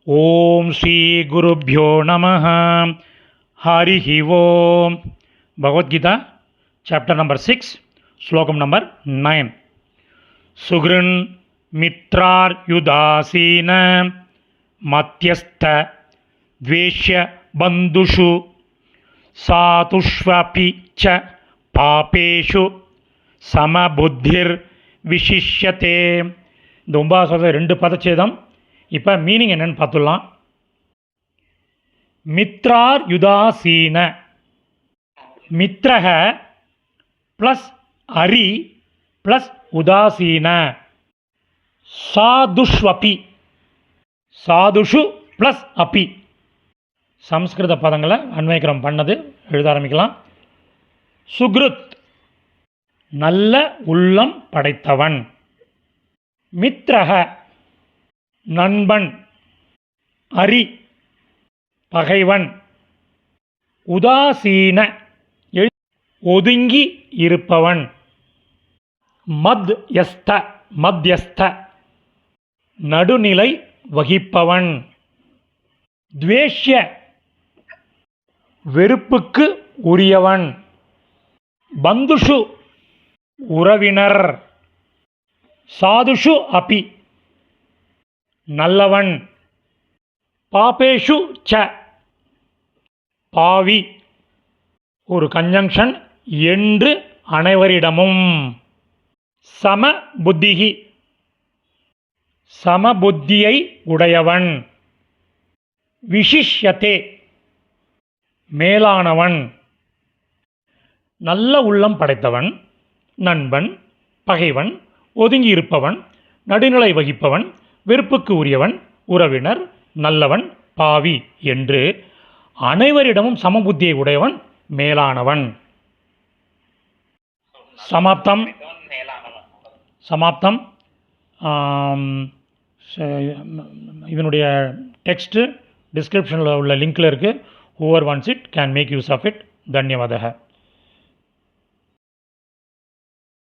ஓம் ஸ்ரீ குருப்யோ நமஹ. ஹரிஹி ஓம். Bhagavad Gita chapter number 6 ஸ்லோகம் நம்பர் 9. சுக்ருன் மித்ரார் யுதாசீன மத்யஸ்த த்வேஷ்ய பந்துஷு சாதுஷ்வபி ச பாபேஷு சமபுத்திர் விசிஷ்யதே. இந்த 9வது 2 பதச்சேதம். இப்போ மீனிங் என்னன்னு பார்த்துடலாம். மித்ரார் யுதாசீன, மித்ரக ப்ளஸ் அரி ப்ளஸ் உதாசீன, சாதுஷ்வபி, சாதுஷு ப்ளஸ் அப்பி. சம்ஸ்கிருத பதங்களை அன்வயக்கிரம் பண்ணது எழுத ஆரம்பிக்கலாம். சுக்ருத் நல்ல உள்ளம் படைத்தவன், மித்ரக நண்பன், அரி பகைவன், உதாசீன ஒதுங்கி இருப்பவன், மத்யஸ்த மத்யஸ்த நடுநிலை வகிப்பவன், த்வேஷ்ய வெறுப்புக்கு உரியவன், பந்துஷு உறவினர், சாதுஷு அபி நல்லவன், பாபேஷு ச பாவி, ஒரு கன்ஜங்ஷன் என்று அனைவரிடமும், சம புத்திகி சமபுத்தியை உடையவன், விசிஷ்யதே மேலானவன். நல்ல உள்ளம் படைத்தவன், நண்பன், பகைவன், ஒதுங்கி இருப்பவன், நடுநிலை வகிப்பவன், வெறுப்புக்கு உரியவன், உறவினர், நல்லவன், பாவி என்று அனைவரிடமும் சமபுத்தியை உடையவன், மேலானவன். சமாப்தம். சமாப்தம். இதனுடைய டெக்ஸ்ட்டு டிஸ்கிரிப்ஷனில் உள்ள லிங்கில் இருக்குது. Whoever wants it can make use of it. தன்யவாதக.